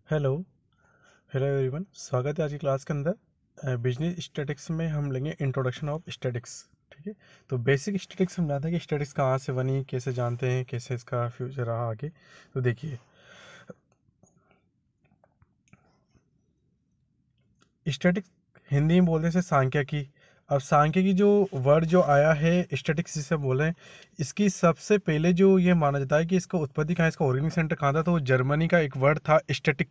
Hello hello everyone, स्वागत है आज की क्लास के अंदर। बिजनेस स्टैटिक्स में हम लेंगे इंट्रोडक्शन ऑफ स्टैटिक्स। ठीक है, तो बेसिक स्टैटिक्स हम जानते हैं कि स्टैटिक्स कहाँ से बनी, कैसे जानते हैं, कैसे इसका फ्यूचर रहा आगे। तो देखिए, स्टैटिक्स हिंदी में बोलते हैं सांख्यिकी। अब सांख्यिकी जो वर्ड जो आया है स्टैटिक्स जिसे बोल रहे हैं, इसकी सबसे पहले जो ये माना जाता है कि इसका उत्पत्ति कहाँ, इसका ओरिजिन सेंटर कहाँ था, तो वो जर्मनी का एक वर्ड था स्टैटिक,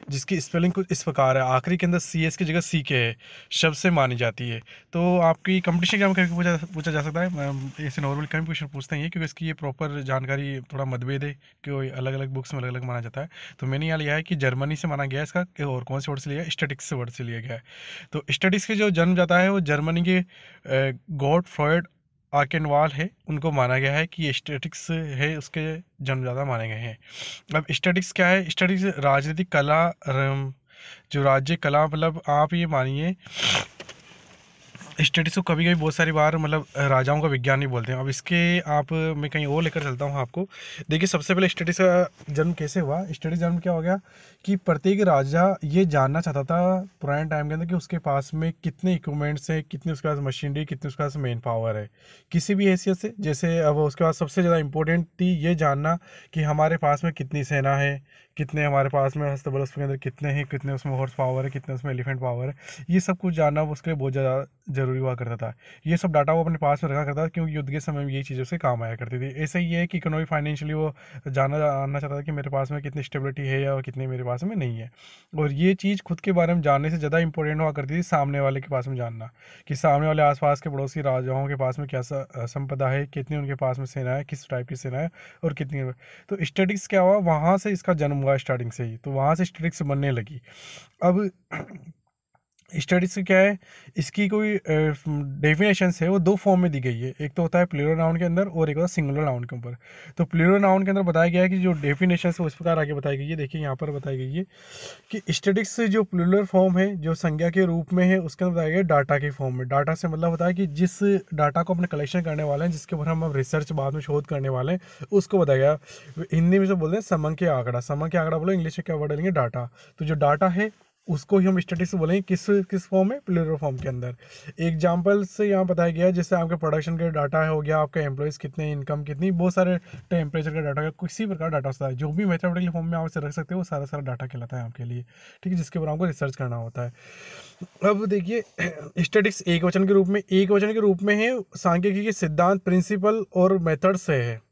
जिसकी स्पेलिंग कुछ इस प्रकार है, आखिरी के अंदर सी एस की जगह सी के है, शब्द से मानी जाती है। तो आपकी कंपटीशन एग्जाम में पूछा जा सकता है, ऐसे नॉर्मल कम क्वेश्चन पूछते हैं ये, क्योंकि इसकी ये प्रॉपर जानकारी थोड़ा मतभेद है कि अलग अलग बुक्स में अलग अलग माना जाता है। तो मैंने यहाँ लिया है कि जर्मनी से माना गया है इसका, और कौन से वर्ड से लिया है, स्टैटिक्स से वर्ड से लिया गया है। तो स्टैटिक्स के जो जन्म जाता है वो जर्मनी के गॉटफ्रॉइड आर्केनवाल है, उनको माना गया है कि ये स्टैटिक्स है, उसके जन्मदाता माने गए हैं। अब स्टैटिक्स क्या है? स्टैटिक्स राजनीतिक कला, जो राज्य कला, मतलब आप ये मानिए स्टैटिक्स को कभी कभी बहुत सारी बार मतलब राजाओं का विज्ञान ही बोलते हैं। अब इसके आप मैं कहीं और लेकर चलता हूँ आपको। देखिए, सबसे पहले स्टैटिक्स का जन्म कैसे हुआ। स्टैटिक्स जन्म क्या हो गया कि प्रत्येक राजा ये जानना चाहता था पुराने टाइम के अंदर कि उसके पास में कितने इक्विपमेंट्स हैं, कितनी उसके पास मशीनरी, कितनी उसके पास मेन पावर है किसी भी हैसियत से। जैसे अब उसके बाद सबसे ज़्यादा इंपॉर्टेंट थी ये जानना कि हमारे पास में कितनी सेना है, कितने हमारे पास में हस्तबल उसके अंदर कितने हैं, कितने उसमें हॉर्स पावर है, कितने उसमें एलिफेंट पावर है। ये सब कुछ जानना उसके लिए बहुत ज़्यादा ज़रूरी हुआ करता था। ये सब डाटा वो अपने पास में रखा करता था, क्योंकि युद्ध के समय में यही चीज़ों से काम आया करती थी। ऐसे ही है कि इकोनॉमिक फाइनेंशियली वो जानना चाहता था कि मेरे पास में कितनी स्टेबिलिटी है या कितनी मेरे पास में नहीं है। और ये चीज़ खुद के बारे में जानने से ज़्यादा इंपॉर्टेंट हुआ करती थी सामने वाले के पास में जानना, कि सामने वाले आसपास के पड़ोसी राजाओं के पास में क्या संपदा है, कितनी उनके पास में सेना है, किस टाइप की सेना है, और कितनी। तो स्टैटिक्स क्या हुआ, वहाँ से इसका जन्म हुआ स्टार्टिंग से ही, तो वहाँ से स्टैटिक्स बनने लगी। अब स्टैटिस्टिक्स क्या है, इसकी कोई डेफिनेशन है वो दो फॉर्म में दी गई है। एक तो होता है प्लूरल नाउन के अंदर, और एक होता है सिंगुलर नाउन के ऊपर। तो प्लूरल नाउन के अंदर बताया गया है कि जो डेफिनेशन है वो इस प्रकार आगे बताई गई है। देखिए यहाँ पर बताई गई है कि स्टैटिक्स से जो प्लूरल फॉर्म है, जो संज्ञा के रूप में है, उसके अंदर बताया गया डाटा के फॉर्म में। डाटा से मतलब होता है कि जिस डाटा को अपने कलेक्शन करने वाले हैं, जिसके ऊपर हम रिसर्च बाद में शोध करने वाले हैं, उसको बताया गया। हिंदी में से बोलते हैं समंक आंकड़ा। समंक आंकड़ा बोलो, इंग्लिश में क्या वर्ड लेंगे, डाटा। तो जो डाटा है उसको ही हम स्टैटिस्टिक्स बोलेंगे। किस किस फॉर्म में, प्लूरल फॉर्म के अंदर। एग्जाम्पल से यहाँ बताया गया है, जैसे आपके प्रोडक्शन के डाटा हो गया, आपके एम्प्लॉयज़ कितने, इनकम कितनी, बहुत सारे टेम्परेचर का डाटा, किसी प्रकार डाटा होता है, जो भी मैथमेटिकल फॉर्म में आप इसे रख सकते हो, वो सारा सारा डाटा कहलाता है आपके लिए। ठीक है, जिसके ऊपर आपको रिसर्च करना होता है। अब देखिए, स्टैटिक्स एक वचन के रूप में, एक वचन के रूप में है, सांख्यिकी के सिद्धांत, प्रिंसिपल और मेथड्स है।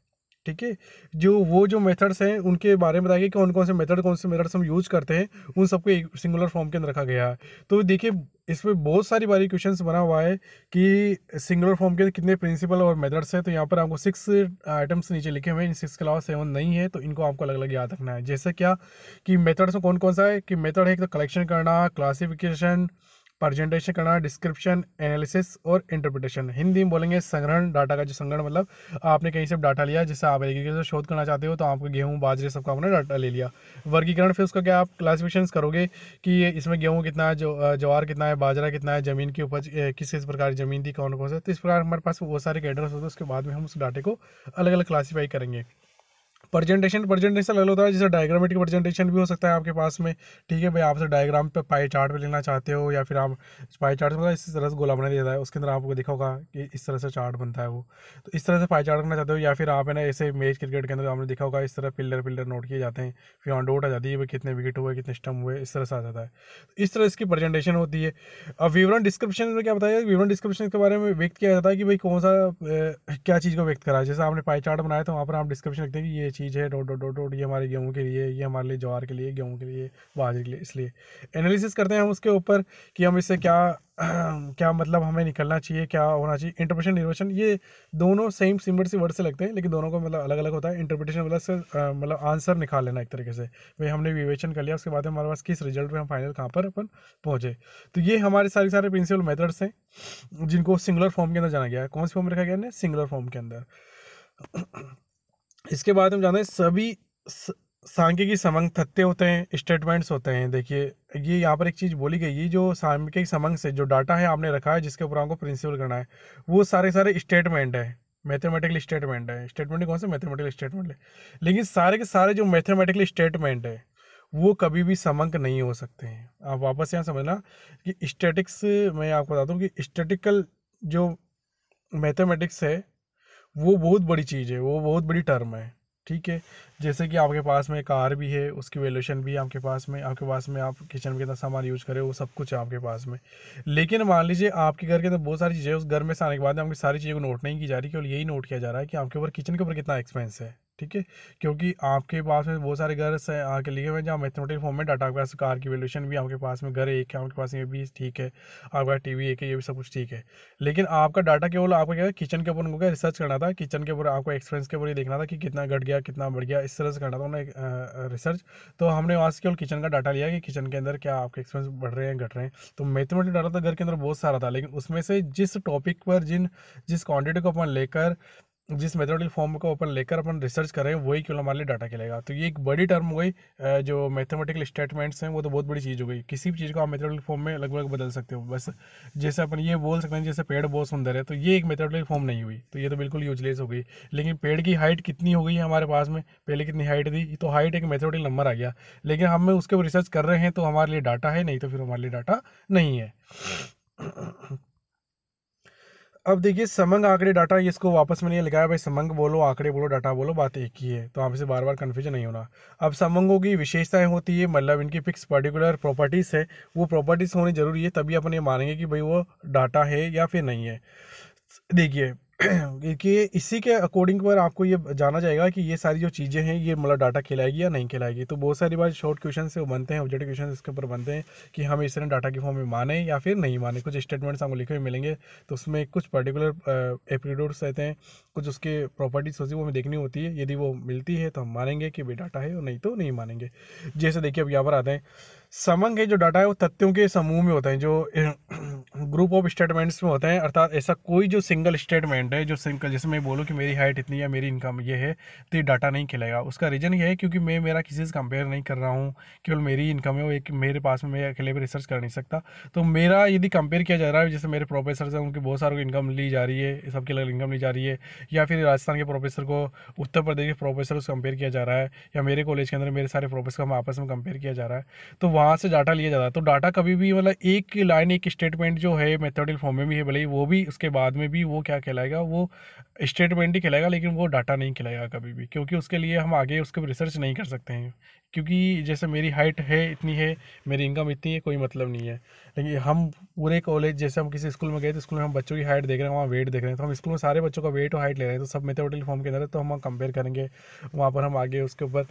ठीक है, जो मेथड्स हैं उनके बारे में बताया गया कि कौन से मेथड्स हम यूज करते हैं, उन सबको एक सिंगुलर फॉर्म के अंदर रखा गया है। तो देखिए, इसमें बहुत सारी बारी क्वेश्चंस बना हुआ है कि सिंगुलर फॉर्म के कितने प्रिंसिपल और मेथड्स हैं। तो यहाँ पर आपको 6 आइटम्स नीचे लिखे हुए हैं, 6 के अलावा 7 नहीं है, तो इनको आपको अलग अलग याद रखना है। जैसे क्या कि मेथड्स में कौन कौन सा है, कि मेथड है एक तो कलेक्शन करना, क्लासिफिकेशन, प्रेजेंटेशन करना, डिस्क्रिप्शन, एनालिसिस और इंटरप्रिटेशन। हिंदी में बोलेंगे संग्रहण। डाटा का जो संग्रहण मतलब आपने कहीं से डाटा लिया, जैसे आप एग्रीकल्चर शोध करना चाहते हो, तो आपको गेहूं, बाजरे सबका आपने डाटा ले लिया। वर्गीकरण, फिर उसका क्या आप क्लासिफिकेशन करोगे कि इसमें गेहूं कितना है, ज्वार कितना है, बाजरा कितना है, जमीन की उपज किस किस प्रकार की जमीन थी, कौन कौन से। तो इस प्रकार हमारे पास वो सारे कैडर्स होते हैं, उसके बाद में हम उस डाटे को अलग अलग क्लासीफाई करेंगे। प्रेजेंटेशन अलग होता है, जैसे डायग्रामेटिक प्रेजेंटेशन भी हो सकता है आपके पास में। ठीक है भाई, आपसे डायग्राम पे पाई चार्ट पे लेना चाहते हो, या फिर आप पाई चार्ट में इस तरह से गोला बना दिया है, उसके अंदर आपको देखा होगा कि इस तरह से चार्ट बनता है वो। तो इस तरह से पाई चार्ट करना चाहते हो, या फिर आप है ना ऐसे मैच क्रिकेट के अंदर आपने देखा होगा इस तरह पिलर पिलर नोट किए जाते हैं, फिर ऑन डोट आ जाती है भाई कितने विकेट हुए, कितने स्टम्प हुए, इस तरह से आ जाता है। तो इस तरह इसकी प्रेजेंटेशन होती है। अब विवरण डिस्क्रिप्शन में क्या बताया, विवरण डिस्क्रिप्शन के बारे में व्यक्त किया जाता है कि भाई कौन सा क्या चीज़ को व्यक्त करा है। जैसे आपने पाई चार्ट बनाया तो वहाँ पर आप डिस्क्रिप्शन लिखते हैं कि ये चीज़ है डॉट डॉट डॉट डॉट, ये हमारे गेहूँ के लिए, ये हमारे लिए ज्वार के लिए, गेहूँ के लिए, बाजरे के लिए। इसलिए एनालिसिस करते हैं हम उसके ऊपर कि हम इससे क्या क्या मतलब हमें निकलना चाहिए, क्या होना चाहिए। इंटरप्रिटेशन, निर्वचन, ये दोनों सेम सिमिलर सी वर्ड से लगते हैं, लेकिन दोनों का मतलब अलग अलग होता है। इंटरप्रिटेशन मतलब से मतलब आंसर निकाल लेना एक तरीके से, भाई हमने विवेचन कर लिया, उसके बाद हमारे पास किस रिजल्ट पे हम फाइनल कहाँ पर अपन पहुँचे। तो ये हमारे सारे प्रिंसिपल मेथड्स हैं जिनको सिंगुलर फॉर्म के अंदर जाना गया है। कौन सी फॉर्म में रखा गया है, सिंगुलर फॉर्म के अंदर। इसके बाद हम जानते हैं सभी सांख्यिकी समंक तथ्य होते हैं, स्टेटमेंट्स होते हैं। देखिए, ये यहाँ पर एक चीज़ बोली गई है, जो सांख्यिकी समंक से जो डाटा है आपने रखा है, जिसके ऊपर आपको प्रिंसिपल करना है, वो सारे स्टेटमेंट है, मैथमेटिकल स्टेटमेंट है। स्टेटमेंट कौन से, मैथमेटिकल स्टेटमेंट है। लेकिन सारे के सारे जो मैथमेटिकल स्टेटमेंट है वो कभी भी समंक नहीं हो सकते हैं। आप वापस यहाँ समझना कि स्टैटिक्स, मैं आपको बता दूँ कि स्टैटिकल जो मैथमेटिक्स है वो बहुत बड़ी चीज़ है, वो बहुत बड़ी टर्म है, ठीक है। जैसे कि आपके पास में कार भी है, उसकी वैल्यूएशन भी है आपके पास में आप किचन में कितना सामान यूज़ करें वो सब कुछ है आपके पास में। लेकिन मान लीजिए आपके घर के अंदर बहुत सारी चीज़ें, उस घर में से आने के बाद में आपकी सारी चीज़ों को नोट नहीं की जा रही, केवल यही नोट किया जा रहा है कि आपके ऊपर किचन के ऊपर कितना एक्सपेंस है, ठीक है। क्योंकि आपके पास में बहुत सारे घर से आके लिए हुए हैं जहाँ मैथमेटिकल फॉर्म में डाटा, आपके पास कार की वैल्यूएशन भी आपके पास में, घर एक है आपके पास, ये भी ठीक है, आपके पास टीवी एक है, ये भी सब कुछ ठीक है। लेकिन आपका डाटा केवल आपको क्या है, किचन के ऊपर उनको क्या रिसर्च करना था, किचन के ऊपर आपको एक्सपेंस के ऊपर ये देखना था कि कितना घट गया कितना बढ़ गया, इस तरह से करना था उन्हें रिसर्च। तो हमने वहाँ से केवल किचन का डाटा लिया कि किचन के अंदर क्या आपके एक्सपेंस बढ़ रहे हैं घट रहे हैं। तो मैथमेटिकल डाटा तो घर के अंदर बहुत सारा था, लेकिन उसमें से जिस टॉपिक पर जिस क्वांटिटी को अपन लेकर, जिस मैथमेटिकल फॉर्म को अपन लेकर अपन रिसर्च कर रहे हैं, वही केवल हमारे लिए डाटा कहलाएगा। तो ये एक बड़ी टर्म हो गई। जो मैथमेटिकल स्टेटमेंट्स हैं वो तो बहुत बड़ी चीज़ हो गई, किसी भी चीज़ को आप मैथमेटिकल फॉर्म में लगभग बदल सकते हो। बस जैसे अपन ये बोल सकते हैं जैसे पेड़ बहुत सुंदर है, तो ये एक मैथमेटिकल फॉर्म नहीं हुई, तो ये तो बिल्कुल यूजलेस हो गई। लेकिन पेड़ की हाइट कितनी हो गई है हमारे पास में, पहले कितनी हाइट थी, तो हाइट एक मैथमेटिकल नंबर आ गया, लेकिन हम उसके ऊपर रिसर्च कर रहे हैं तो हमारे लिए डाटा है, नहीं तो फिर हमारे लिए डाटा नहीं है। अब देखिए समंग आंकड़े डाटा, ये इसको वापस मैंने ये लिखा है भाई, समंग बोलो आंकड़े बोलो डाटा बोलो, बात एक ही है, तो आप इसे बार बार कन्फ्यूजन नहीं होना। अब समंगों की विशेषताएं होती है, मतलब इनकी फिक्स पर्टिकुलर प्रॉपर्टीज़ है, वो प्रॉपर्टीज़ होनी जरूरी है, तभी अपन ये मानेंगे कि भाई वो डाटा है या फिर नहीं है। देखिए देखिए इसी के अकॉर्डिंग पर आपको ये जाना जाएगा कि ये सारी जो चीज़ें हैं ये मतलब डाटा खिलाएगी या नहीं खिलाएगी। तो बहुत सारी बार शॉर्ट क्वेश्चन से वो बनते हैं, ऑब्जेक्टिव क्वेश्चन इसके ऊपर बनते हैं कि हम इस तरह डाटा की फॉर्म में माने या फिर नहीं माने। कुछ स्टेटमेंट्स आपको लिखे हुए मिलेंगे, तो उसमें कुछ पर्टिकुलर एप्टीट्यूड्स रहते हैं, कुछ उसके प्रॉपर्टीज होती है वो हमें देखनी होती है, यदि वो मिलती है तो हम मानेंगे कि भाई डाटा है, और नहीं तो नहीं मानेंगे। जैसे देखिए अब यहाँ पर आते हैं, समंग है जो डाटा है वो तथ्यों के समूह में होता है, जो ग्रुप ऑफ स्टेटमेंट्स में होते हैं। अर्थात ऐसा कोई जो सिंगल स्टेटमेंट है, जो सिंगल, जैसे मैं बोलूँ कि मेरी हाइट इतनी है, मेरी इनकम ये है, तो ये डाटा नहीं खिलाएगा। उसका रीज़न ये है क्योंकि मैं मेरा किसी से कंपेयर नहीं कर रहा हूँ, केवल मेरी इनकम है, वो एक मेरे पास में, मैं अकेले भी रिसर्च कर नहीं सकता। तो मेरा यदि कंपेयर किया जा रहा है, जैसे मेरे प्रोफेसर हैं उनके बहुत सारों की इनकम ली जा रही है, सबकी अलग इनकम ली जा रही है, या फिर राजस्थान के प्रोफेसर को उत्तर प्रदेश के प्रोफेसर से कंपेयर किया जा रहा है, या मेरे कॉलेज के अंदर मेरे सारे प्रोफेसर को हम आपस में कंपेयर किया जा रहा है, तो वहाँ से डाटा लिया जाता है। तो डाटा कभी भी मतलब एक लाइन एक स्टेटमेंट जो है मैथमेटिकल फॉर्म में भी है, भले ही वो भी उसके बाद में भी वो क्या कहलाएगा, वो स्टेटमेंट ही कहलाएगा, लेकिन वो डाटा नहीं कहलाएगा कभी भी, क्योंकि उसके लिए हम आगे उसके ऊपर रिसर्च नहीं कर सकते हैं। क्योंकि जैसे मेरी हाइट है इतनी है, मेरी इनकम इतनी है, कोई मतलब नहीं है। लेकिन हम पूरे कॉलेज, जैसे हम किसी स्कूल में गए तो स्कूल में हम बच्चों की हाइट देख रहे हैं, वहाँ वेट देख रहे हैं, तो हम स्कूल में सारे बच्चों का वेट और हाइट ले रहे हैं, तो सब मैथमेटिकल फॉर्म के अंदर है, तो हम कंपेयर करेंगे, वहाँ पर हम आगे उसके ऊपर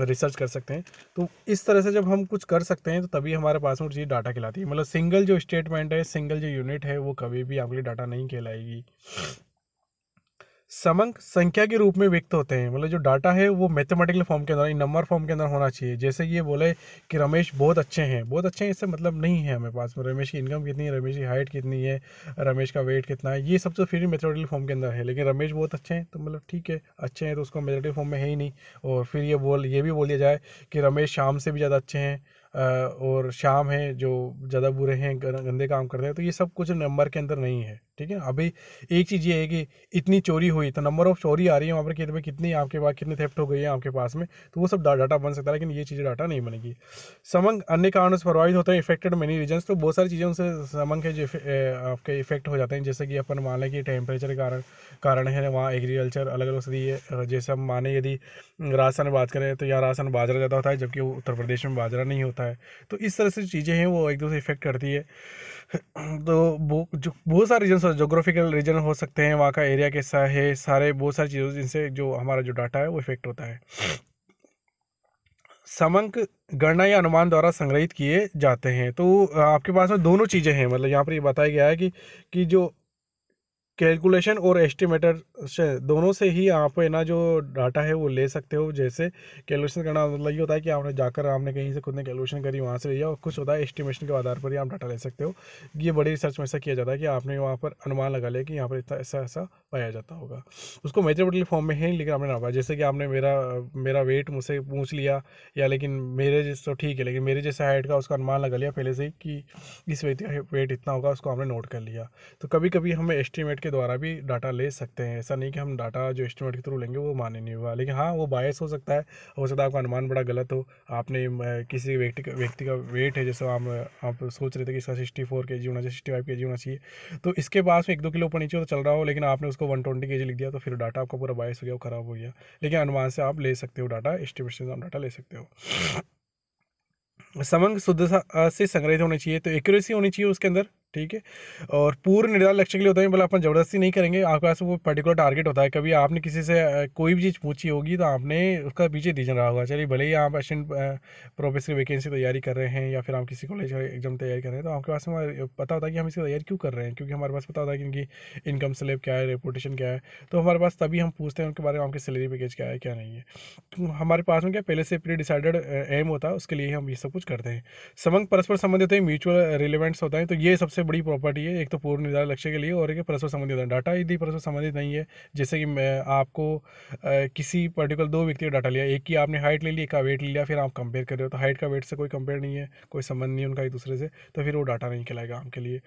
रिसर्च कर सकते हैं। तो इस तरह से जब हम कुछ कर सकते हैं तो तभी हमारे पास में चीज़ डाटा कहलाती है। मतलब सिंगल जो स्टेटमेंट है, सिंगल जो यूनिट है, वो कभी भी आपके लिए डाटा नहीं कहलाएगी। समंक संख्या के रूप में व्यक्त होते हैं, मतलब जो डाटा है वो मैथमेटिकल फॉर्म के अंदर, नंबर फॉर्म के अंदर होना चाहिए। जैसे ये बोले कि रमेश बहुत अच्छे हैं, बहुत अच्छे हैं, इससे मतलब नहीं है हमें पास में रमेश की इनकम कितनी है, रमेश की हाइट कितनी है, रमेश का वेट कितना है, ये सब तो फिर मैथमेटिकल फॉर्म के अंदर है। लेकिन रमेश बहुत अच्छे हैं तो मतलब ठीक है, अच्छे हैं तो उसको मैथमेटिकल फॉर्म में है ही नहीं। और फिर ये भी बोल दिया जाए कि रमेश श्याम से भी ज़्यादा अच्छे हैं, और श्याम है जो ज़्यादा बुरे हैं, गंदे काम करते हैं, तो ये सब कुछ नंबर के अंदर नहीं है, ठीक है। अभी एक चीज़ ये है कि इतनी चोरी हुई तो नंबर ऑफ चोरी आ रही है वहाँ पर, कितने कितनी आपके पास कितनी थेफ्ट हो गई है आपके पास में, तो वो सब डाटा बन सकता है, लेकिन ये चीज़ें डाटा नहीं बनेगी। समंग अन्य कारणों से प्रभावित होते हैं, इफेक्टेड मेनी रीजन्स, तो बहुत सारी चीज़ें उनसे समंग के जो आपके इफेक्ट हो जाते हैं। जैसे कि अपन मान लें कि टेम्परेचर के कारण है वहाँ एग्रीकल्चर अलग अलग सी है। जैसे हम माने यदि राजस्थान में बात करें तो यहाँ राजस्थान बाजरा ज़्यादा होता है, जबकि उत्तर प्रदेश में बाजरा नहीं होता है। तो इस तरह से चीज़ें हैं वो एक दूसरे इफेक्ट करती है। तो वो जो बहुत सारे रीजन, जोग्राफिकल रीजन हो सकते हैं, वहाँ का एरिया कैसा है, सारे बहुत सारी चीज़ों जिनसे जो हमारा जो डाटा है वो इफेक्ट होता है। समंक गणना या अनुमान द्वारा संग्रहित किए जाते हैं। तो आपके पास में दोनों चीज़ें हैं, मतलब यहाँ पर ये बताया गया है कि जो कैलकुलेशन और एस्टिमेटर से दोनों से ही आप है ना जो डाटा है वो ले सकते हो। जैसे कैलकुलेशन करना मतलब ये होता है कि आपने जाकर आपने कहीं से खुद ने कैलकुलेशन करी, वहाँ से लिया, और कुछ होता है एस्टिमेशन के आधार पर ही आप डाटा ले सकते हो। ये बड़ी रिसर्च में ऐसा किया जाता है कि आपने वहाँ पर अनुमान लगा लिया कि यहाँ पर इतना ऐसा ऐसा पाया जाता होगा, उसको मैथमेटिकल फॉर्म में है लेकिन आपने ना पाया। जैसे कि आपने मेरा वेट मुझसे पूछ लिया, या लेकिन मेरे जैसे तो ठीक है, लेकिन मेरे जैसे हाइट का उसका अनुमान लगा लिया पहले से ही कि इस व्यक्ति का वेट इतना होगा, उसको आपने नोट कर लिया। तो कभी कभी हमें एस्टिमेट के द्वारा भी डाटा ले सकते हैं, ऐसा ऐसा नहीं कि हम डाटा जो एस्टिमेट के थ्रू लेंगे वो मान्य नहीं होगा, लेकिन हाँ वो बायस हो सकता है आपका अनुमान बड़ा गलत हो। आपने किसी व्यक्ति का वेट है, जैसे आप सोच रहे थे कि इसका 64 kg होना चाहिए, 65 kg होना चाहिए, तो इसके पास में 1-2 किलो ऊपर नीचे तो चल रहा हो, लेकिन आपने उसको 120 kg लिख दिया, तो फिर डाटा आपका पूरा बायस हो गया, वो खराब हो गया। लेकिन अनुमान से आप ले सकते हो डाटा, एस्टिमेशन डाटा ले सकते हो। समग्र शुद्धता से संग्रहित होने चाहिए, तो एक्यूरेसी होनी चाहिए उसके अंदर, ठीक है। और पूर्व निर्धारित लक्ष्य के लिए होता है, मतलब अपन ज़बरदस्ती नहीं करेंगे, आपके पास वो पर्टिकुलर टारगेट होता है। कभी आपने किसी से कोई भी चीज़ पूछी होगी तो आपने उसका पीछे रीजन रहा होगा, चलिए भले ही आप असिस्टेंट प्रोफेसर की वैकेंसी तैयारी कर रहे हैं या फिर हम किसी कॉलेज का एग्जाम तैयारी कर रहे हैं, तो आपके पास में पता होता है कि हम इसकी तैयारी क्यों कर रहे हैं, क्योंकि हमारे पास पता होता है कि इनकी इनकम स्लैब क्या है, रेपुटेशन क्या है, तो हमारे पास तभी हम पूछते हैं उनके बारे में, आपकी सैलरी पैकेज क्या है क्या नहीं है। तो हमारे पास में क्या पहले से प्री डिसाइडेड एम होता है, उसके लिए हम ये सब कुछ करते हैं। समग्र परस्पर संबंधित होते हैं, म्यूचुअल रिलेवेंट्स होता है, तो ये सबसे बड़ी प्रॉपर्टी है। एक तो पूर्व निर्धारित लक्ष्य के लिए, और एक परस्पर संबंधित होता है। डाटा यदि परस्पर संबंधित नहीं है, जैसे कि मैं आपको किसी पर्टिकुलर 2 व्यक्ति का डाटा लिया, एक की आपने हाइट ले ली, एक का वेट ले लिया, फिर आप कंपेयर कर रहे हो, तो हाइट का वेट से कोई कंपेयर नहीं है, कोई संबंध नहीं है उनका एक दूसरे से, तो फिर वो डाटा नहीं कहलाएगा आपके लिए।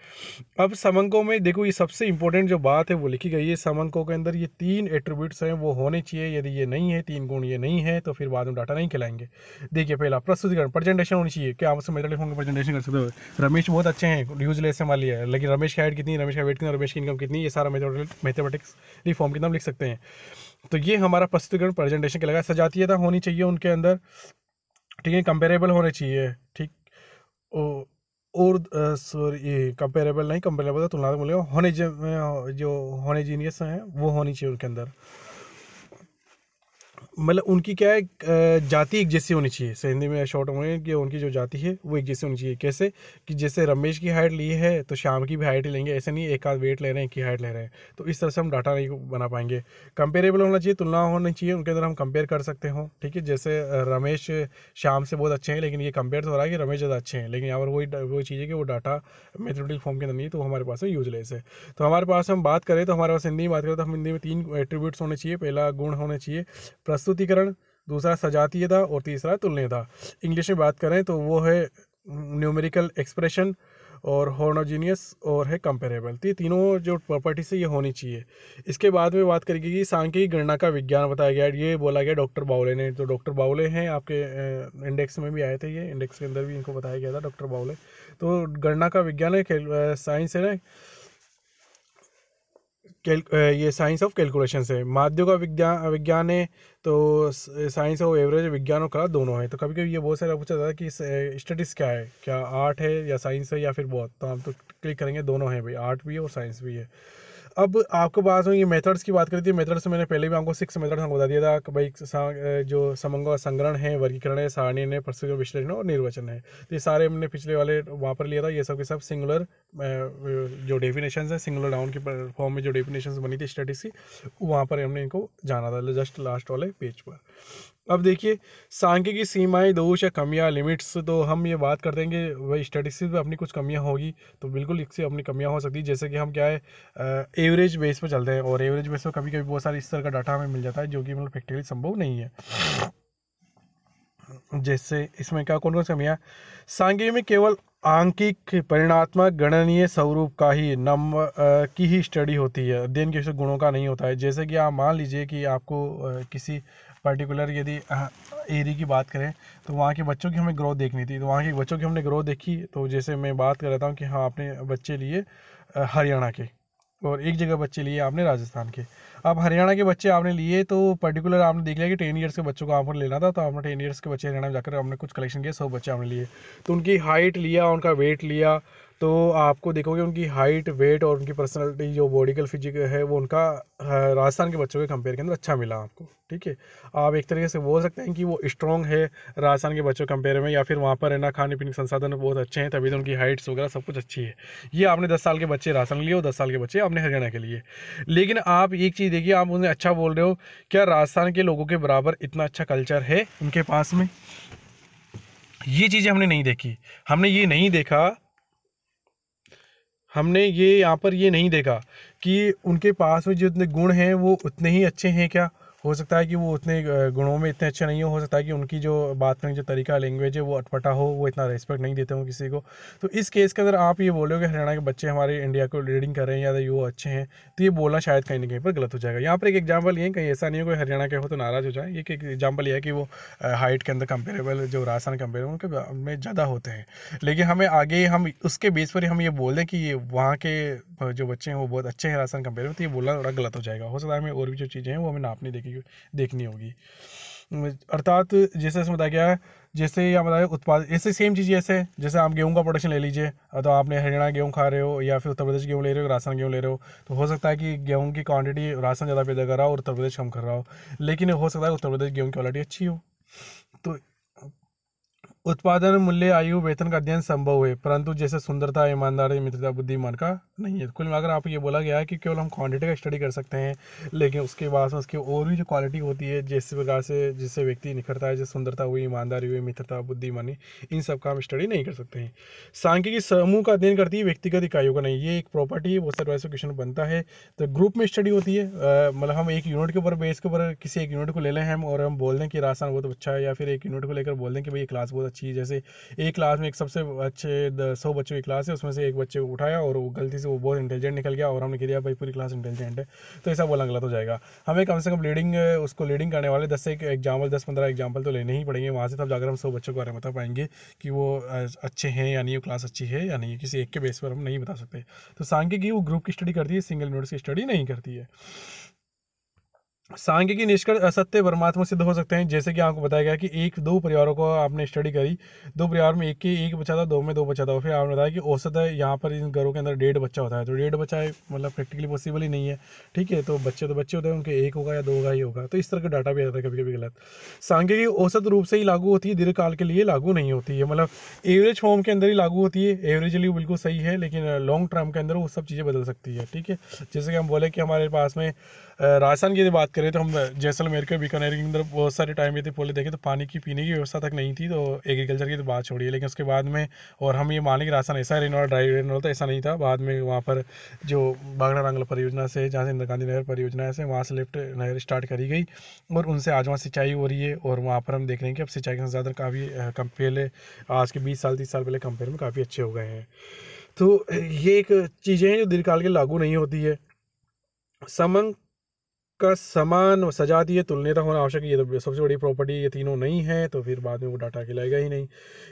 अब समंकों में देखो, ये सबसे इंपॉर्टेंट जो बात है वो लिखी गई है, समंकों के अंदर ये 3 एट्रीब्यूट्स हैं वो होने चाहिए। यदि ये नहीं है, 3 गुण ये नहीं है, तो फिर बाद में डाटा नहीं कहलाएंगे। देखिए पहला प्रस्तुतिकरण, प्रेजेंटेशन होनी चाहिए, क्या आप उसमें मेथड लिखोगे प्रेजेंटेशन कर सकते हो। रमेश बहुत अच्छे हैं, यूजलेस है मान लिया, लेकिन रमेश की हाइट कितनी, रमेश का वेट कितना, रमेश की इनकम कितनी, ये सारा मैथमेटिक्स फॉर्म कितना लिख सकते हैं। तो ये हमारा प्रस्तुतिकरण प्रेजेंटेशन के लगा। सजातीयता होनी चाहिए उनके अंदर, ठीक है, कंपेरेबल होने चाहिए, ठीक। और सॉरी, ये कंपेरेबल नहीं, कंपेरेबल तो तुलनात्मक मूल्य होने जो होनेजीनियस हैं वो होनी चाहिए उनके अंदर। मतलब उनकी क्या है, जाति एक जैसी होनी चाहिए। हिंदी में शॉर्ट में कि उनकी जो जाति है वो एक जैसी होनी चाहिए। कैसे कि जैसे रमेश की हाइट ली है तो श्याम की भी हाइट ही लेंगे, ऐसे नहीं एक आध वेट ले रहे हैं, एक की हाइट ले रहे हैं, तो इस तरह से हम डाटा नहीं बना पाएंगे। कंपेरेबल होना चाहिए, तुलना होनी चाहिए, उनके अंदर हम कंपेयर कर सकते हो, ठीक है। जैसे रमेश श्याम से बहुत अच्छे हैं, लेकिन ये कंपेयर तो हो रहा है कि रमेश ज़्यादा अच्छे हैं, लेकिन यहाँ पर वही चीज़ है कि वो डाटा मैथमेटिकल फॉर्म के अंदर नहीं है, तो हमारे पास है यूजलेस है। तो हमारे पास हम बात करें तो हमारे पास हिंदी में बात करें तो हम हिंदी में 3 एट्रीब्यूट्स होने चाहिए। पहला गुण होने चाहिए प्रस्तुतिकरण, दूसरा सजातीयता, और तीसरा तुलनीयता। इंग्लिश में बात करें तो वो है न्यूमेरिकल एक्सप्रेशन, और होमोजीनियस, और है कंपेरेबल। तो ये तीनों जो प्रॉपर्टीज है ये होनी चाहिए। इसके बाद में बात करेंगे कि सांख्यिकी गणना का विज्ञान बताया गया, ये बोला गया डॉक्टर बावले ने। तो डॉक्टर बावले हैं आपके इंडेक्स में भी आए थे, ये इंडेक्स के अंदर भी इनको बताया गया था, डॉक्टर बावले। तो गणना का विज्ञान है, साइंस है ना, ये साइंस ऑफ कैलकुलेशन है। माध्यों का विज्ञान है, तो साइंस ऑफ एवरेज विज्ञान और कला दोनों है। तो कभी कभी ये बहुत सारा पूछा जाता है कि स्टडीज़ क्या है, क्या आर्ट है या साइंस है या फिर बहुत, तो हम तो क्लिक करेंगे दोनों है भाई, आर्ट भी है और साइंस भी है। अब आपको बात हुई ये मेथड्स की बात करी थी। मेथड्स मैंने पहले भी आपको 6 मेथड्स हमको बता दिया था कि भाई जो समंगों का संग्रहण है, वर्गीकरण है, सारणी है, प्रस्तुति विश्लेषण और निर्वचन है। तो ये सारे हमने पिछले वाले वहाँ पर लिया था। ये सब के सब सिंगुलर जो डेफिनेशन है, सिंगुलर नाउन की फॉर्म में जो डेफिनेशन बनी थी स्टैटिस्टिक्स की, वहाँ पर हमने इनको जाना था जस्ट लास्ट वाले पेज पर। अब देखिए सांख्यिकी सीमाएं, दोष या कमियां, लिमिट्स, तो हम ये बात करते हैं कि वही स्टैटिस्टिक्स में अपनी कुछ कमियां होगी, तो बिल्कुल इससे अपनी कमियां हो सकती है। जैसे कि हम क्या है एवरेज बेस पर चलते हैं, और एवरेज बेस पर कभी कभी बहुत सारे इस तरह का डाटा हमें मिल जाता है जो कि मतलब प्रैक्टिकली संभव नहीं है। जैसे इसमें क्या कौन कौन सी कमियां, सांख्यिकी में केवल आंकिक, परिणात्मक, गणनीय स्वरूप का ही नंबर की ही स्टडी होती है, अध्ययन के गुणों का नहीं होता है। जैसे कि आप मान लीजिए कि आपको किसी पर्टिकुलर यदि एरिया की बात करें तो वहाँ के बच्चों की हमें ग्रोथ देखनी थी, तो वहाँ के बच्चों की हमने ग्रोथ देखी। तो जैसे मैं बात कर रहा हूँ कि हाँ आपने बच्चे लिए हरियाणा के, और एक जगह बच्चे लिए आपने राजस्थान के। अब हरियाणा के बच्चे आपने लिए तो पर्टिकुलर आपने देख लिया कि 10 ईयर्स के बच्चों को आपको लेना था, तो आपने 10 ईयर्स के बच्चे हरियाणा में जाकर आपने कुछ कलेक्शन किया, 100 बच्चे आपने लिए। तो उनकी हाइट लिया, उनका वेट लिया, तो आपको देखोगे उनकी हाइट, वेट और उनकी पर्सनालिटी जो बॉडिकल फिजिक है वो उनका राजस्थान के बच्चों के कंपेयर के अंदर अच्छा मिला आपको, ठीक है। आप एक तरीके से बोल सकते हैं कि वो स्ट्रॉन्ग है राजस्थान के बच्चों के कंपेयर में, या फिर वहाँ पर है ना खाने पीने के संसाधन बहुत अच्छे हैं, तभी तो उनकी हाइट्स वगैरह सब कुछ अच्छी है। ये आपने 10 साल के बच्चे राजस्थान के लिए और 10 साल के बच्चे आपने हरियाणा के लिए। लेकिन आप एक चीज़ देखिए, आप उन्हें अच्छा बोल रहे हो, क्या राजस्थान के लोगों के बराबर इतना अच्छा कल्चर है उनके पास में? ये चीज़ें हमने नहीं देखी, हमने ये नहीं देखा, हमने ये यहाँ पर ये नहीं देखा कि उनके पास में जो इतने गुण हैं वो उतने ही अच्छे हैं क्या। हो सकता है कि वो उतने गुणों में इतने अच्छे नहीं हो सकता है कि उनकी जो बात करने का जो तरीका लैंग्वेज है वो अटपटा हो, वो इतना रिस्पेक्ट नहीं देते हो किसी को। तो इस केस के अंदर आप ये बोलोगे हरियाणा के बच्चे हमारे इंडिया को लीडिंग कर रहे हैं या वो अच्छे हैं, तो ये बोलना शायद कहीं ना कहीं पर गलत हो जाएगा। यहाँ पर एक एग्जाम्पल ये है, कहीं ऐसा नहीं है कोई हरियाणा के हो तो नाराज़ हो जाए, ये एक एग्जाम्पल ये है कि वो हाइट के अंदर कंपेरेबल जो राजस्थान कंपेरेबल उनके में ज़्यादा होते हैं, लेकिन हमें आगे हम उसके बेस पर हम ये बोल दें कि ये वहाँ के जो बच्चे हैं वो बहुत अच्छे हैं राजस्थान कंपेरेबल, तो ये बोलना थोड़ा गलत हो जाएगा। हो सकता है हमें और भी जो चीज़ें हैं वो हमें नापनी देखनी होगी। अर्थात जैसे इसमें बताया गया है, जैसे यहाँ बताया उत्पाद, ऐसे सेम चीज़ ऐसे जैसे आप गेहूं का प्रोडक्शन ले लीजिए, तो आपने हरियाणा गेहूं खा रहे हो या फिर उत्तर प्रदेश गेहूं ले रहे हो, राजस्थान गेहूं ले रहे हो, तो हो सकता है कि गेहूं की क्वांटिटी राजस्थान ज़्यादा पैदा कर रहा हो और उत्तर प्रदेश कम कर रहा हो, लेकिन हो सकता है उत्तर प्रदेश गेहूं की क्वालिटी अच्छी हो। तो उत्पादन मूल्य आयु वेतन का अध्ययन संभव है, परंतु जैसे सुंदरता, ईमानदारी, मित्रता, बुद्धिमान का नहीं है। कुल मिलाकर आप ये बोला गया है कि केवल हम क्वांटिटी का स्टडी कर सकते हैं, लेकिन उसके बाद में उसकी और भी जो क्वालिटी होती है, जिस प्रकार से जिससे व्यक्ति निखरता है, जैसे सुंदरता हुई, ईमानदारी हुई, मित्रता, बुद्धिमानी, इन सब का हम स्टडी नहीं कर सकते हैं। सांख्यिकी समूह का अध्ययन करती है, व्यक्तिगत इकाइयों का नहीं। ये एक प्रॉपर्टी है, बहुत सारे वैसे क्वेश्चन बनता है। तो ग्रुप में स्टडी होती है, मतलब हम एक यूनिट के ऊपर बेस के ऊपर किसी एक यूनिट को ले लें हम और हम बोल दें कि राजस्थान बहुत अच्छा है, या फिर एक यूनिट को लेकर बोल दें कि भाई ये क्लास बहुत अच्छी है। जैसे एक क्लास में एक सबसे अच्छे 100 बच्चों की क्लास है, उसमें से एक बच्चे को उठाया और वो गलती से वो बहुत इंटेलिजेंट निकल गया और हमने कह दिया भाई पूरी क्लास इंटेलिजेंट है, तो ऐसा बोलना गलत हो जाएगा। हमें कम से कम उसको लीडिंग करने वाले 10-15 एग्जाम्पल तो लेने ही पड़ेंगे वहाँ से, तब जाकर हम 100 बच्चों के बारे में बता पाएंगे कि वो अच्छे हैं या नहीं, वो क्लास अच्छी है या नहीं। किसी एक के बेस पर हम नहीं बता सकते। तो सांख्यिकी वो ग्रुप की स्टडी करती है, सिंगल यूनिट की स्टडी नहीं करती है। सांख्यिकी निष्कर्ष असत्य भ्रमात्मक सिद्ध हो सकते हैं, जैसे कि आपको बताया गया कि एक दो परिवारों को आपने स्टडी करी, दो परिवार में एक बच्चा था, दो में दो बच्चा था, फिर आपने बताया कि औसत है यहाँ पर इन घरों के अंदर 1.5 बच्चा होता है, तो 1.5 बच्चा है मतलब प्रैक्टिकली पॉसिबल ही नहीं है। ठीक है, तो बच्चे होते हैं, उनके एक होगा या दो होगा ही होगा, तो इस तरह का डाटा भी आता है कभी कभी गलत। सांख्यिकी औसत रूप से ही लागू होती है, दीर्घकाल के लिए लागू नहीं होती है, मतलब एवरेज फॉर्म के अंदर ही लागू होती है। एवरेजली बिल्कुल सही है, लेकिन लॉन्ग टर्म के अंदर वो सब चीज़ें बदल सकती है। ठीक है, जैसे कि हम बोले कि हमारे पास में राजस्थान की यदि बात करें तो हम जैसलमेर के बीकानेर के अंदर बहुत सारे टाइम यदि पहले देखें तो पानी की पीने की व्यवस्था तक नहीं थी, तो एग्रीकल्चर की तो बात छोड़िए, लेकिन उसके बाद में और हम ये माने कि राजस्थान ऐसा रेन वाला ड्राई रेन वाला था, ऐसा नहीं था। बाद में वहाँ पर जो बागड़ा रांगला परियोजना से, जहाँ से इंदिरा गांधी नहर परियोजना से, वहाँ से लिफ्ट नहर स्टार्ट करी गई और उनसे आज वहाँ सिंचाई हो रही है, और वहाँ पर हम देख रहे हैं कि अब सिंचाई के साधन काफ़ी पहले आज के 20 साल 30 साल पहले कंपेयर में काफ़ी अच्छे हो गए हैं। तो ये एक चीज़ें हैं जो दीर्घकाल के लागू नहीं होती है। समंग का समान सजातीय तुलनीयता होना आवश्यक है, ये तो सबसे बड़ी प्रॉपर्टी, ये तीनों नहीं है तो फिर बाद में वो डाटा खिलाएगा ही नहीं।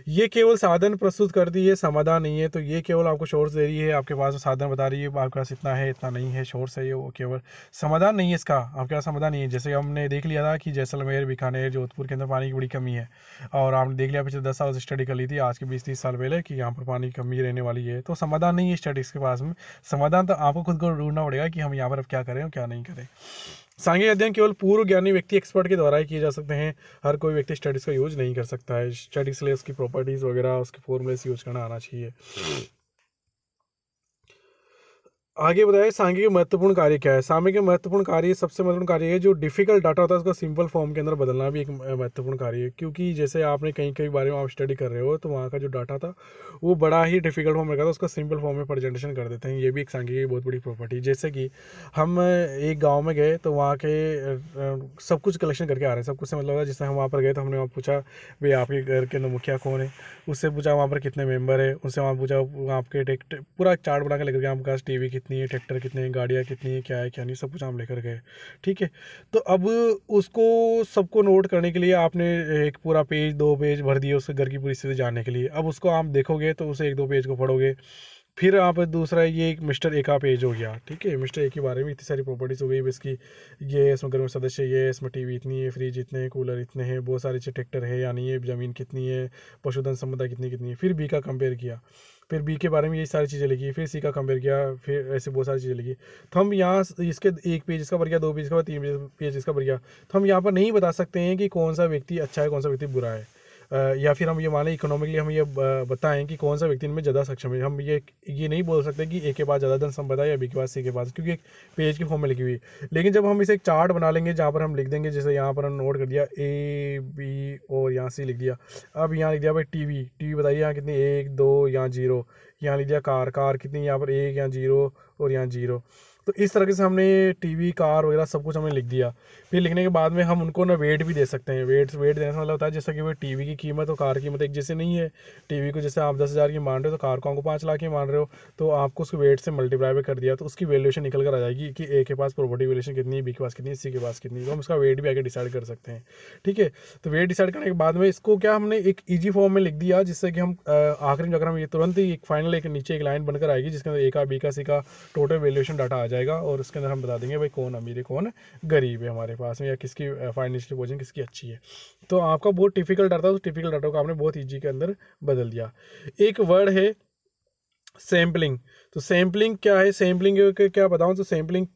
ये केवल साधन प्रस्तुत करती है, समाधान नहीं है, तो ये केवल आपको सोर्स दे रही है, आपके पास साधन बता रही है आपके पास इतना है इतना नहीं है, सोर्स है ये, वो केवल समाधान नहीं है इसका, आपके पास समाधान नहीं है। जैसे हमने देख लिया था कि जैसलमेर, बीकानेर, जोधपुर के अंदर पानी की बड़ी कमी है, और आपने देख लिया पिछले 10 साल से स्टडी कर ली थी आज के 20-30 साल पहले कि यहाँ पर पानी की कमी रहने वाली है, तो समाधान नहीं है स्टडीज़ के पास में। समाधान तो आपको खुद को ढूंढना पड़ेगा कि हम यहाँ पर अब क्या करें और क्या नहीं करें। सांख्यिक अध्ययन केवल पूर्व ज्ञानी व्यक्ति, एक्सपर्ट के द्वारा ही किए जा सकते हैं, हर कोई व्यक्ति स्टडीज़ का यूज नहीं कर सकता है। स्टडीज़ के लिए उसकी प्रॉपर्टीज़ वगैरह, उसके फॉर्मूलेस यूज करना आना चाहिए। आगे बताइए सांख्यिकी महत्वपूर्ण कार्य क्या है। सांख्यिकी महत्वपूर्ण कार्य, सबसे महत्वपूर्ण कार्य है जो डिफिकल्ट डाटा होता है उसका सिंपल फॉर्म के अंदर बदलना भी एक महत्वपूर्ण कार्य है, क्योंकि जैसे आपने कहीं कहीं बारे में आप स्टडी कर रहे हो तो वहाँ का जो डाटा था वो बड़ा ही डिफिकल्ट फॉर्म रखा था, उसका सिंपल फॉर्म में प्रेजेंटेशन कर देते हैं। ये भी एक सांख्यिकी की बहुत बड़ी प्रॉपर्टी। जैसे कि हम एक गाँव में गए तो वहाँ के सब कुछ कलेक्शन करके आ रहे हैं, सब कुछ से मतलब जैसे हम वहाँ पर गए तो हमने वहाँ पूछा भाई आपके घर के अंदर मुखिया कौन है, उससे पूछा वहाँ पर कितने मेंबर है, उससे वहाँ पूछा आपके पूरा चार्ट बना के लेकर के आपके पास टीवी कितनी है, ट्रैक्टर कितने हैं, गाड़ियाँ कितनी है, क्या है क्या नहीं, सब कुछ हम लेकर गए। ठीक है, तो अब उसको सबको नोट करने के लिए आपने एक पूरा पेज 2 पेज भर दिए उसके घर की पूरी स्थिति जानने के लिए। अब उसको आप देखोगे तो उसे 1-2 पेज को पढ़ोगे, फिर आप दूसरा ये एक मिस्टर ए का पेज हो गया। ठीक है, मिस्टर ए के बारे में इतनी सारी प्रॉपर्टीज़ हो गई इसकी, ये इसमें घर में सदस्य, ये इसमें टीवी इतनी है, फ्रिज इतने हैं, कूलर इतने हैं, बहुत सारे ट्रैक्टर है या नहीं है, ज़मीन कितनी है, पशुधन संपदा कितनी कितनी है। फिर बी का कंपेयर किया, फिर बी के बारे में ये सारी चीज़ें लिखी, फिर सी का कंपेयर किया, फिर ऐसे बहुत सारी चीज़ें लिखी। तो हम यहाँ इसके एक पेज इसका भर गया, 2 पेज इसका, 3 पेज इसका भर गया, तो हम यहाँ पर नहीं बता सकते हैं कि कौन सा व्यक्ति अच्छा है, कौन सा व्यक्ति बुरा है। या फिर हम ये माने इकोनॉमिकली हम ये बताएं कि कौन सा व्यक्ति इनमें ज़्यादा सक्षम है। हम ये नहीं बोल सकते कि ए के पास ज़्यादा धन संपदा है या बी के पास सी के पास, क्योंकि एक पेज के फॉर्म में लिखी हुई। लेकिन जब हम इसे एक चार्ट बना लेंगे जहाँ पर हम लिख देंगे, जैसे यहाँ पर हम नोट कर दिया ए बी और यहाँ सी लिख दिया, अब यहाँ लिख दिया भाई टीवी बताइए यहाँ कितनी, 1 2, यहाँ 0, यहाँ लिख दिया कार कितनी, यहाँ पर 1, यहाँ 0 और यहाँ 0। तो इस तरीके से हमने टीवी, कार वगैरह सब कुछ हमने लिख दिया। फिर लिखने के बाद में हम उनको ना वेट भी दे सकते हैं। वेट देने का मतलब होता है जैसा कि वो टीवी की कीमत और कार की कीमत एक जैसे नहीं है। टीवी को जैसे आप 10,000 की मान रहे हो तो कार को आपको 5 लाख की मान रहे हो, तो आपको उसको वेट से मल्टीप्लाई कर दिया तो उसकी वैल्यूएशन निकल कर आ जाएगी कि ए के पास प्रॉपर्टी वैल्यूएशन कितनी है, बी के पास कितनी है, सी के पास कितनी है। तो हम उसका वेट भी आगे डिसाइड कर सकते हैं। ठीक है, तो वेट डिसाइड करने के बाद में इसको क्या हमने एक ईजी फॉर्म में लिख दिया, जिससे कि हम आखिरी में अगर हम ये तुरंत ही एक फाइनल एक नीचे एक लाइन बनकर आएगी जिसके अंदर ए का, बी का, सी का टोटल वैल्यूएशन डाटा आ जाएगा और उसके अंदर हम बता देंगे भाई कौन अमीर है कौन गरीब है हमारे पास में, या किसकी फाइनेंशियल पोजीशन किसकी अच्छी है। तो आपका बहुत डिफिकल्ट डाटा था, तो टिपिकल डाटा को आपने बहुत ईजी के अंदर बदल दिया। एक वर्ड है सैम्पलिंग। तो सैम्पलिंग क्या है, सैम्पलिंग के क्या बताऊं, तो सैम्पलिंग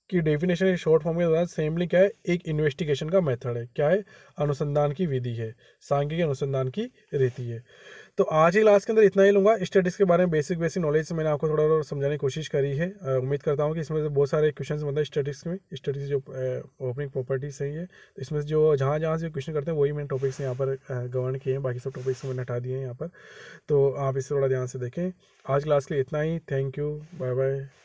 की डेफिनेशन शॉर्ट फॉर्म में बताया। सैम्पलिंग क्या है, एक इन्वेस्टिगेशन का मेथड है। क्या है, अनुसंधान की विधि है, सांख्यिकी अनुसंधान की रीति है। तो आज ही क्लास के अंदर इतना ही लूँगा। स्टैटिस्टिक्स के बारे में बेसिक नॉलेज से मैंने आपको थोड़ा और समझाने की कोशिश करी है। उम्मीद करता हूँ कि इसमें से बहुत सारे क्वेश्चन मतलब स्टैटिस्टिक्स में, स्टैटिस्टिक्स जो ओपनिंग प्रॉपर्टीज सही है, तो इसमें से जो जहाँ जहाँ से क्वेश्चन करते हैं वही मैंने टॉपिक्स यहाँ पर गवर्न किए हैं, बाकी सब टॉपिक्स मैंने हटा दिए हैं यहाँ पर। तो आप इसे थोड़ा ध्यान से देखें। आज क्लास के लिए इतना ही। Thank you, bye bye.